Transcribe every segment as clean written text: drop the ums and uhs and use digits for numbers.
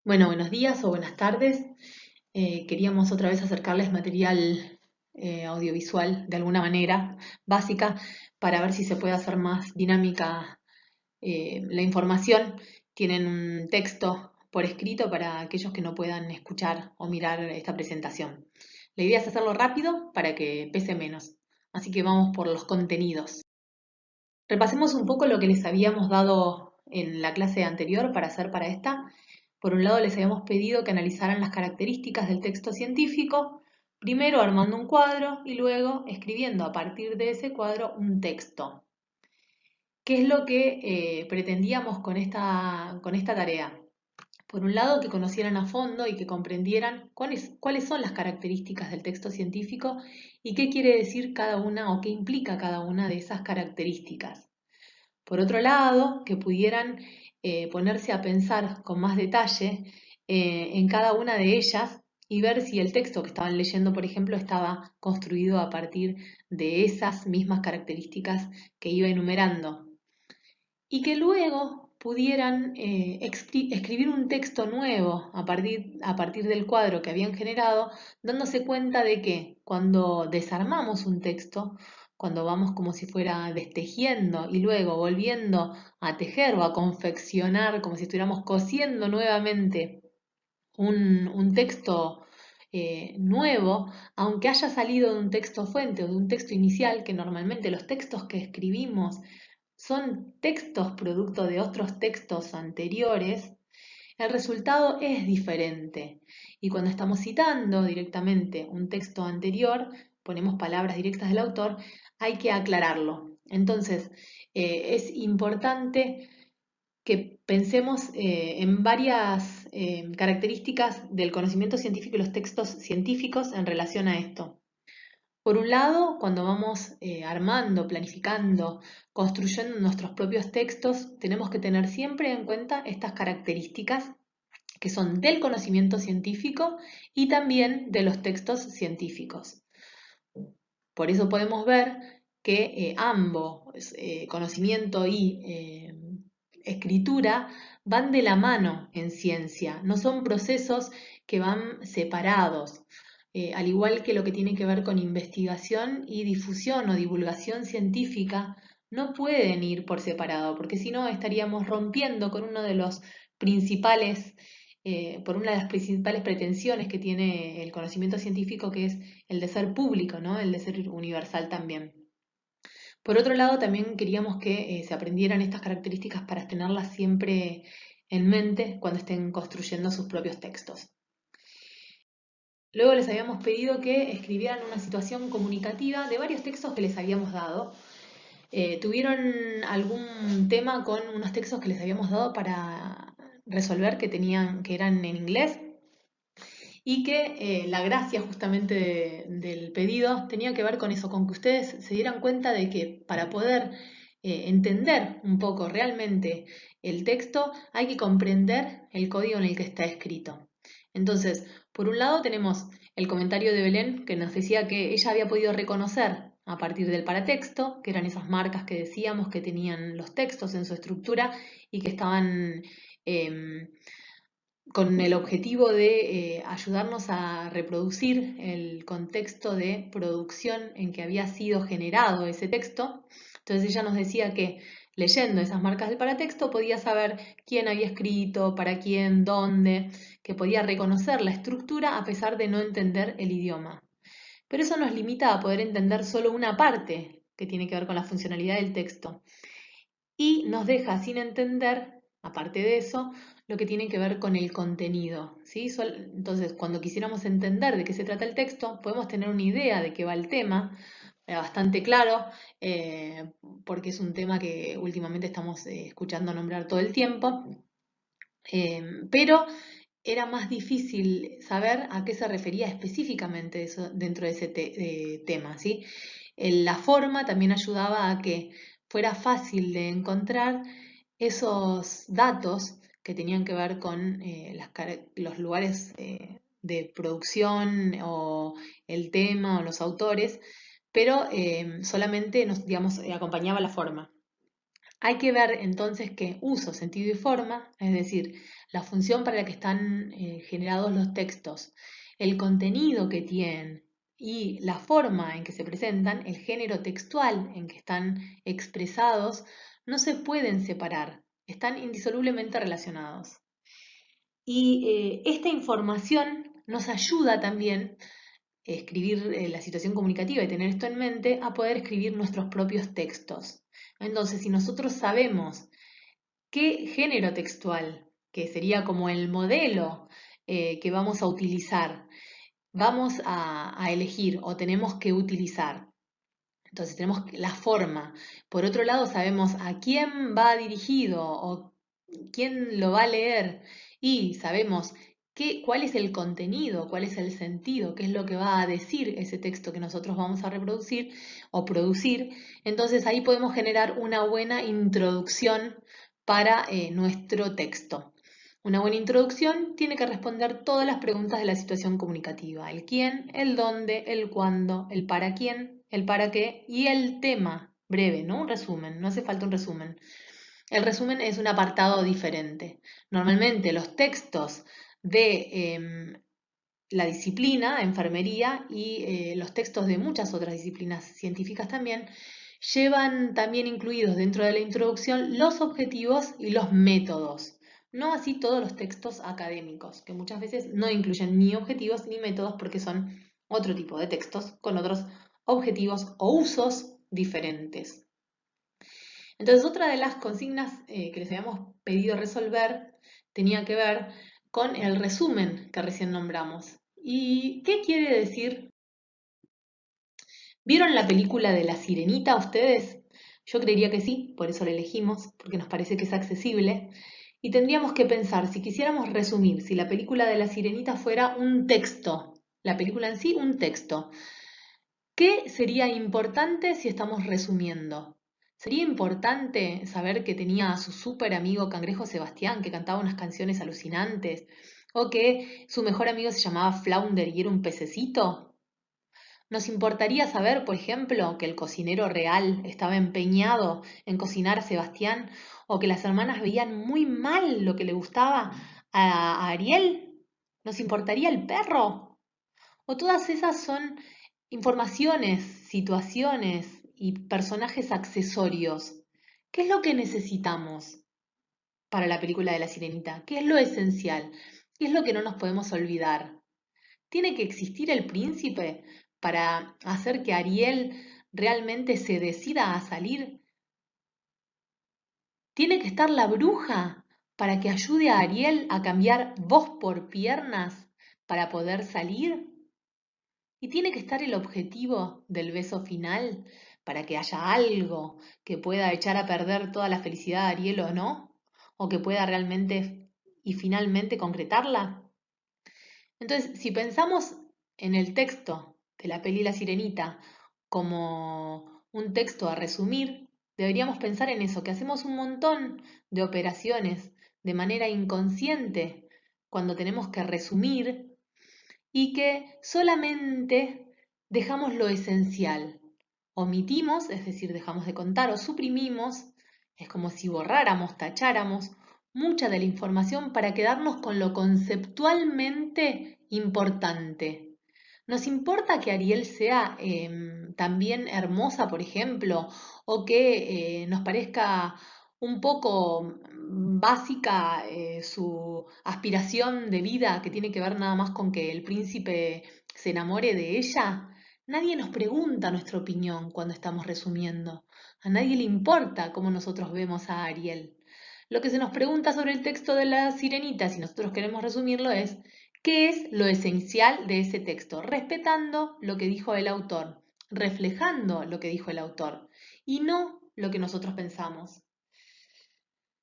Bueno, buenos días o buenas tardes. Queríamos otra vez acercarles material audiovisual de alguna manera básica para ver si se puede hacer más dinámica la información. Tienen un texto por escrito para aquellos que no puedan escuchar o mirar esta presentación. La idea es hacerlo rápido para que pese menos. Así que vamos por los contenidos. Repasemos un poco lo que les habíamos dado en la clase anterior para hacer para esta. Por un lado, les habíamos pedido que analizaran las características del texto científico, primero armando un cuadro y luego escribiendo a partir de ese cuadro un texto. ¿Qué es lo que pretendíamos con esta tarea? Por un lado, que conocieran a fondo y que comprendieran cuáles son las características del texto científico y qué quiere decir cada una o qué implica cada una de esas características. Por otro lado, que pudieran ponerse a pensar con más detalle en cada una de ellas y ver si el texto que estaban leyendo, por ejemplo, estaba construido a partir de esas mismas características que iba enumerando. Y que luego pudieran escribir un texto nuevo a partir del cuadro que habían generado, dándose cuenta de que cuando desarmamos un texto, cuando vamos como si fuera destejiendo y luego volviendo a tejer o a confeccionar, como si estuviéramos cosiendo nuevamente un texto nuevo, aunque haya salido de un texto fuente o de un texto inicial, que normalmente los textos que escribimos son textos producto de otros textos anteriores, el resultado es diferente. Y cuando estamos citando directamente un texto anterior, ponemos palabras directas del autor, hay que aclararlo. Entonces, es importante que pensemos en varias características del conocimiento científico y los textos científicos en relación a esto. Por un lado, cuando vamos armando, planificando, construyendo nuestros propios textos, tenemos que tener siempre en cuenta estas características que son del conocimiento científico y también de los textos científicos. Por eso podemos ver que ambos, conocimiento y escritura, van de la mano en ciencia, no son procesos que van separados. Al igual que lo que tiene que ver con investigación y difusión o divulgación científica, no pueden ir por separado, porque si no estaríamos rompiendo con uno de los principales, por una de las principales pretensiones que tiene el conocimiento científico, que es el de ser público, ¿no? El de ser universal también. Por otro lado, también queríamos que se aprendieran estas características para tenerlas siempre en mente cuando estén construyendo sus propios textos. Luego les habíamos pedido que escribieran una situación comunicativa de varios textos que les habíamos dado. ¿Tuvieron algún tema con unos textos que les habíamos dado para resolver que eran en inglés? Y que la gracia justamente del pedido tenía que ver con eso, con que ustedes se dieran cuenta de que para poder entender un poco realmente el texto hay que comprender el código en el que está escrito. Entonces, por un lado tenemos el comentario de Belén que nos decía que ella había podido reconocer a partir del paratexto, que eran esas marcas que decíamos que tenían los textos en su estructura y que estaban con el objetivo de ayudarnos a reproducir el contexto de producción en que había sido generado ese texto. Entonces ella nos decía que leyendo esas marcas del paratexto podía saber quién había escrito, para quién, dónde, que podía reconocer la estructura a pesar de no entender el idioma. Pero eso nos limita a poder entender solo una parte que tiene que ver con la funcionalidad del texto y nos deja sin entender, aparte de eso, lo que tiene que ver con el contenido, ¿sí? Entonces, cuando quisiéramos entender de qué se trata el texto, podemos tener una idea de qué va el tema, bastante claro, porque es un tema que últimamente estamos escuchando nombrar todo el tiempo, pero era más difícil saber a qué se refería específicamente eso, dentro de ese tema, ¿sí? La forma también ayudaba a que fuera fácil de encontrar esos datos que tenían que ver con los lugares de producción o el tema o los autores, pero solamente nos, digamos, acompañaba la forma. Hay que ver entonces que uso, sentido y forma, es decir, la función para la que están generados los textos, el contenido que tienen y la forma en que se presentan, el género textual en que están expresados, no se pueden separar, están indisolublemente relacionados. Y esta información nos ayuda también escribir la situación comunicativa y tener esto en mente, a poder escribir nuestros propios textos. Entonces, si nosotros sabemos qué género textual, que sería como el modelo que vamos a utilizar, vamos a elegir o tenemos que utilizar. Entonces tenemos la forma. Por otro lado, sabemos a quién va dirigido o quién lo va a leer y sabemos cuál es el contenido, cuál es el sentido, qué es lo que va a decir ese texto que nosotros vamos a reproducir o producir. Entonces ahí podemos generar una buena introducción para nuestro texto. Una buena introducción tiene que responder todas las preguntas de la situación comunicativa: el quién, el dónde, el cuándo, el para quién, el para qué y el tema breve, ¿no? Un resumen, no hace falta un resumen. El resumen es un apartado diferente. Normalmente los textos de la disciplina, enfermería, y los textos de muchas otras disciplinas científicas también, llevan también incluidos dentro de la introducción los objetivos y los métodos. No así todos los textos académicos, que muchas veces no incluyen ni objetivos ni métodos porque son otro tipo de textos con otros objetivos o usos diferentes. Entonces, otra de las consignas que les habíamos pedido resolver tenía que ver con el resumen que recién nombramos. ¿Y qué quiere decir? ¿Vieron la película de La Sirenita ustedes? Yo creería que sí, por eso la elegimos, porque nos parece que es accesible. Y tendríamos que pensar, si quisiéramos resumir, si la película de La Sirenita fuera un texto, la película en sí un texto, ¿qué sería importante si estamos resumiendo? ¿Sería importante saber que tenía a su súper amigo Cangrejo Sebastián, que cantaba unas canciones alucinantes? ¿O que su mejor amigo se llamaba Flounder y era un pececito? ¿Nos importaría saber, por ejemplo, que el cocinero real estaba empeñado en cocinar a Sebastián? ¿O que las hermanas veían muy mal lo que le gustaba a Ariel? ¿Nos importaría el perro? ¿O todas esas son informaciones, situaciones y personajes accesorios? ¿Qué es lo que necesitamos para la película de La Sirenita? ¿Qué es lo esencial? ¿Qué es lo que no nos podemos olvidar? ¿Tiene que existir el príncipe para hacer que Ariel realmente se decida a salir? ¿Tiene que estar la bruja para que ayude a Ariel a cambiar voz por piernas para poder salir? ¿Y tiene que estar el objetivo del beso final para que haya algo que pueda echar a perder toda la felicidad de Ariel o no? ¿O que pueda realmente y finalmente concretarla? Entonces, si pensamos en el texto de la peli La Sirenita como un texto a resumir, deberíamos pensar en eso, que hacemos un montón de operaciones de manera inconsciente cuando tenemos que resumir y que solamente dejamos lo esencial. Omitimos, es decir, dejamos de contar o suprimimos, es como si borráramos, tacháramos mucha de la información para quedarnos con lo conceptualmente importante. ¿Nos importa que Ariel sea también hermosa, por ejemplo, o que nos parezca un poco básica su aspiración de vida, que tiene que ver nada más con que el príncipe se enamore de ella? Nadie nos pregunta nuestra opinión cuando estamos resumiendo. A nadie le importa cómo nosotros vemos a Ariel. Lo que se nos pregunta sobre el texto de la Sirenita, si nosotros queremos resumirlo, es ¿qué es lo esencial de ese texto? Respetando lo que dijo el autor, reflejando lo que dijo el autor y no lo que nosotros pensamos.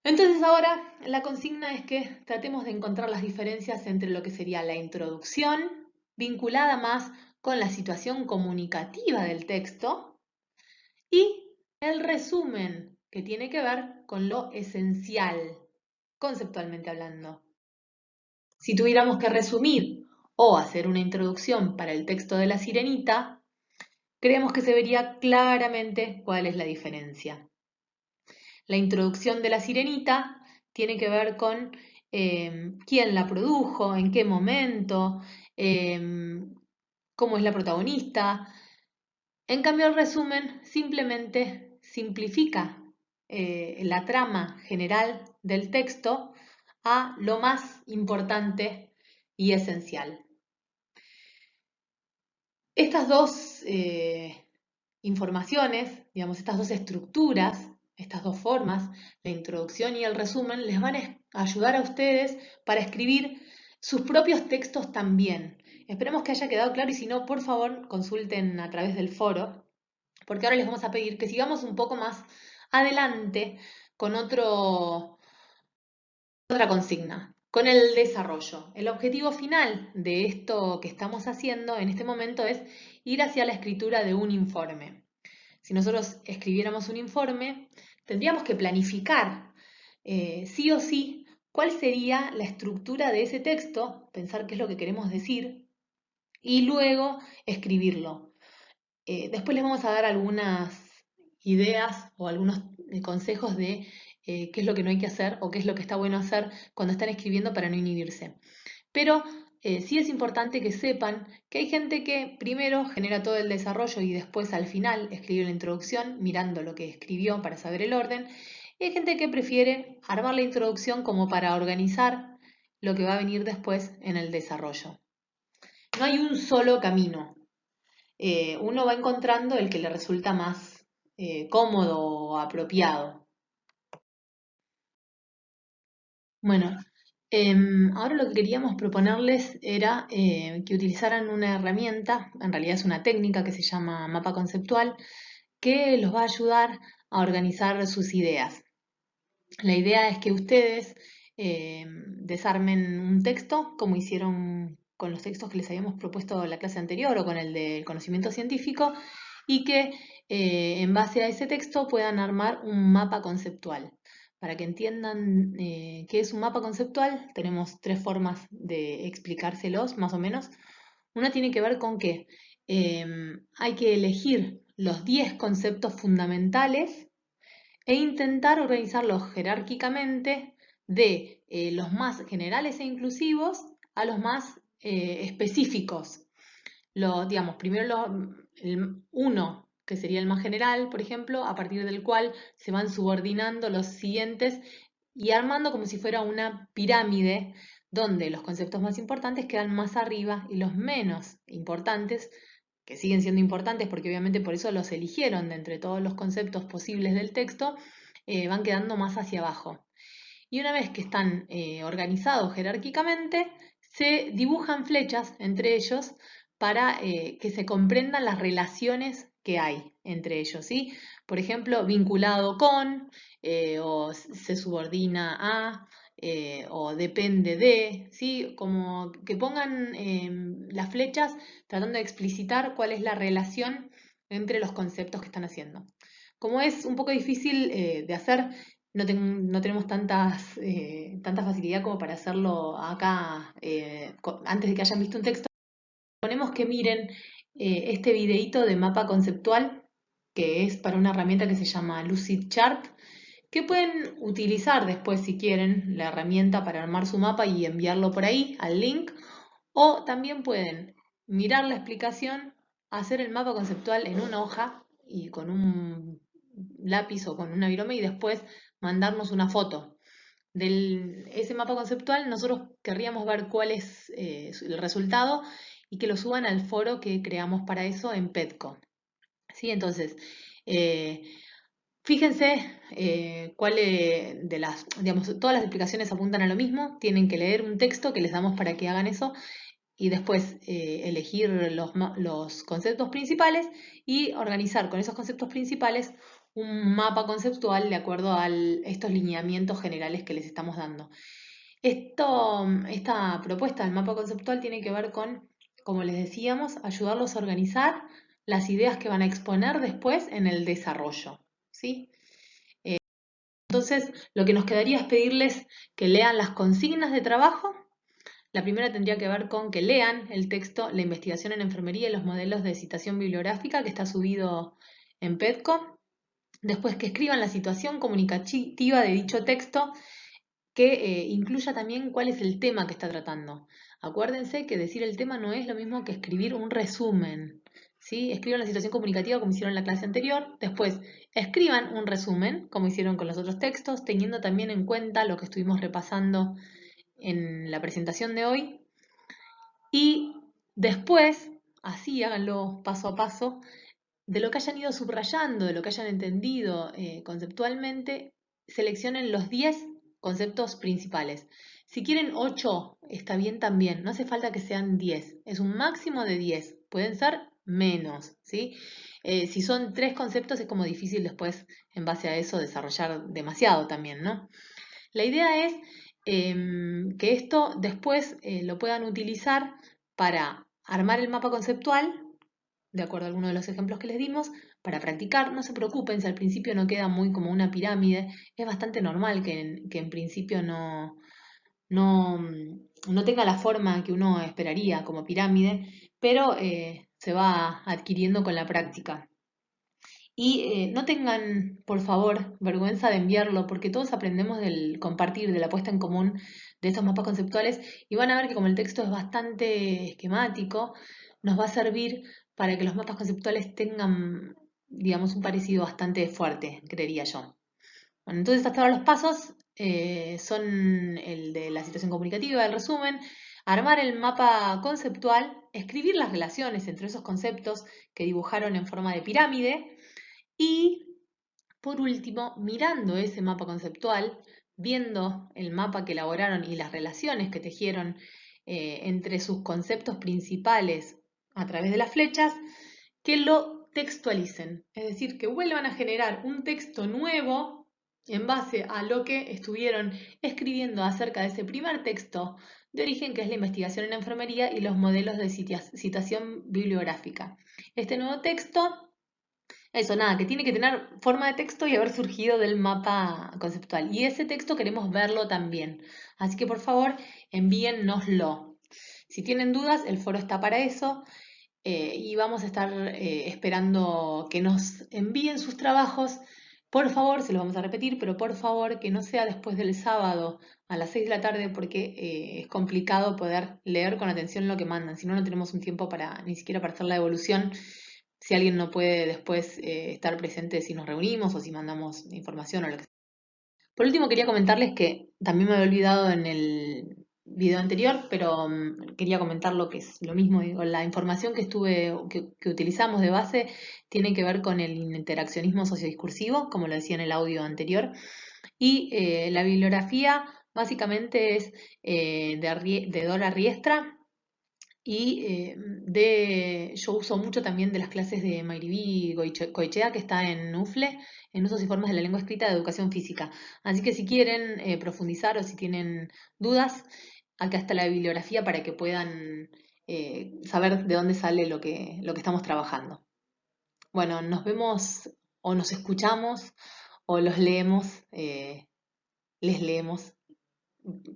Entonces ahora la consigna es que tratemos de encontrar las diferencias entre lo que sería la introducción, vinculada más con la situación comunicativa del texto, y el resumen, que tiene que ver con lo esencial, conceptualmente hablando. Si tuviéramos que resumir o hacer una introducción para el texto de La Sirenita, creemos que se vería claramente cuál es la diferencia. La introducción de La Sirenita tiene que ver con quién la produjo, en qué momento, cómo es la protagonista. En cambio, el resumen simplemente simplifica la trama general del texto a lo más importante y esencial. Estas dos informaciones, digamos, estas dos estructuras, estas dos formas, la introducción y el resumen, les van a ayudar a ustedes para escribir sus propios textos también. Esperemos que haya quedado claro y si no, por favor, consulten a través del foro, porque ahora les vamos a pedir que sigamos un poco más adelante con otra consigna, con el desarrollo. El objetivo final de esto que estamos haciendo en este momento es ir hacia la escritura de un informe. Si nosotros escribiéramos un informe, tendríamos que planificar sí o sí cuál sería la estructura de ese texto, pensar qué es lo que queremos decir y luego escribirlo. Después les vamos a dar algunas ideas o algunos consejos de qué es lo que no hay que hacer o qué es lo que está bueno hacer cuando están escribiendo para no inhibirse. Pero sí es importante que sepan que hay gente que primero genera todo el desarrollo y después al final escribe la introducción mirando lo que escribió para saber el orden. Y hay gente que prefiere armar la introducción como para organizar lo que va a venir después en el desarrollo. No hay un solo camino. Uno va encontrando el que le resulta más cómodo o apropiado. Bueno, ahora lo que queríamos proponerles era que utilizaran una herramienta, en realidad es una técnica que se llama mapa conceptual, que los va a ayudar a organizar sus ideas. La idea es que ustedes desarmen un texto, como hicieron con los textos que les habíamos propuesto en la clase anterior o con el del conocimiento científico, y que en base a ese texto puedan armar un mapa conceptual. Para que entiendan qué es un mapa conceptual, tenemos tres formas de explicárselos, más o menos. Una tiene que ver con que hay que elegir los 10 conceptos fundamentales e intentar organizarlos jerárquicamente de los más generales e inclusivos a los más específicos. Digamos, primero el uno, que sería el más general, por ejemplo, a partir del cual se van subordinando los siguientes y armando como si fuera una pirámide donde los conceptos más importantes quedan más arriba y los menos importantes, que siguen siendo importantes porque obviamente por eso los eligieron de entre todos los conceptos posibles del texto, van quedando más hacia abajo. Y una vez que están organizados jerárquicamente, se dibujan flechas entre ellos para que se comprendan las relaciones que hay entre ellos, ¿sí? Por ejemplo, vinculado con, o se subordina a, o depende de, ¿sí? Como que pongan las flechas tratando de explicitar cuál es la relación entre los conceptos que están haciendo. Como es un poco difícil de hacer, no tenemos tanta facilidad como para hacerlo acá antes de que hayan visto un texto. Ponemos que miren este videíto de mapa conceptual, que es para una herramienta que se llama Lucidchart, que pueden utilizar después si quieren la herramienta para armar su mapa y enviarlo por ahí al link, o también pueden mirar la explicación, hacer el mapa conceptual en una hoja y con un lápiz o con una virome y después mandarnos una foto. De ese mapa conceptual nosotros querríamos ver cuál es el resultado y que lo suban al foro que creamos para eso en Petco. ¿Sí? Entonces, eh, fíjense cuáles de las, digamos, todas las explicaciones apuntan a lo mismo, tienen que leer un texto que les damos para que hagan eso y después elegir los conceptos principales y organizar con esos conceptos principales un mapa conceptual de acuerdo a estos lineamientos generales que les estamos dando. Esta propuesta del mapa conceptual tiene que ver con, como les decíamos, ayudarlos a organizar las ideas que van a exponer después en el desarrollo, ¿sí? Entonces, lo que nos quedaría es pedirles que lean las consignas de trabajo. La primera tendría que ver con que lean el texto La investigación en enfermería y los modelos de citación bibliográfica que está subido en Petco. Después que escriban la situación comunicativa de dicho texto que incluya también cuál es el tema que está tratando. Acuérdense que decir el tema no es lo mismo que escribir un resumen. ¿Sí? Escriban la situación comunicativa como hicieron en la clase anterior. Después, escriban un resumen, como hicieron con los otros textos, teniendo también en cuenta lo que estuvimos repasando en la presentación de hoy. Y después, así háganlo paso a paso, de lo que hayan ido subrayando, de lo que hayan entendido conceptualmente, seleccionen los 10 conceptos principales. Si quieren 8, está bien también, no hace falta que sean 10, es un máximo de 10, pueden ser menos, ¿sí? Si son 3 conceptos es como difícil después, en base a eso, desarrollar demasiado también, ¿no? La idea es que esto después lo puedan utilizar para armar el mapa conceptual de acuerdo a algunos de los ejemplos que les dimos, para practicar. No se preocupen si al principio no queda muy como una pirámide. Es bastante normal que en principio no, no tenga la forma que uno esperaría como pirámide, pero se va adquiriendo con la práctica. Y no tengan, por favor, vergüenza de enviarlo, porque todos aprendemos del compartir, de la puesta en común de estos mapas conceptuales, y van a ver que como el texto es bastante esquemático, nos va a servir para que los mapas conceptuales tengan, digamos, un parecido bastante fuerte, creería yo. Bueno, entonces hasta ahora los pasos son el de la situación comunicativa, el resumen, armar el mapa conceptual, escribir las relaciones entre esos conceptos que dibujaron en forma de pirámide, y por último, mirando ese mapa conceptual, viendo el mapa que elaboraron y las relaciones que tejieron entre sus conceptos principales a través de las flechas, que lo textualicen. Es decir, que vuelvan a generar un texto nuevo en base a lo que estuvieron escribiendo acerca de ese primer texto de origen, que es la investigación en enfermería y los modelos de citación bibliográfica. Este nuevo texto, eso, nada, que tiene que tener forma de texto y haber surgido del mapa conceptual. Y ese texto queremos verlo también. Así que por favor, envíennoslo. Si tienen dudas, el foro está para eso. Y vamos a estar esperando que nos envíen sus trabajos. Por favor, se los vamos a repetir, pero por favor que no sea después del sábado a las 6 de la tarde, porque es complicado poder leer con atención lo que mandan. Si no, no tenemos un tiempo para ni siquiera para hacer la devolución. Si alguien no puede después estar presente, si nos reunimos o si mandamos información o lo que sea. Por último, quería comentarles que también me había olvidado en el video anterior, pero quería comentar lo que es lo mismo. Digo, la información que utilizamos de base tiene que ver con el interaccionismo sociodiscursivo, como lo decía en el audio anterior, y la bibliografía básicamente es de Dora Riestra, y yo uso mucho también de las clases de Mayribí Coichea, que está en UFLE, en Usos y Formas de la Lengua Escrita de Educación Física. Así que si quieren profundizar o si tienen dudas, acá está la bibliografía para que puedan saber de dónde sale lo que estamos trabajando. Bueno, nos vemos o nos escuchamos o los leemos, les leemos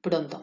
pronto.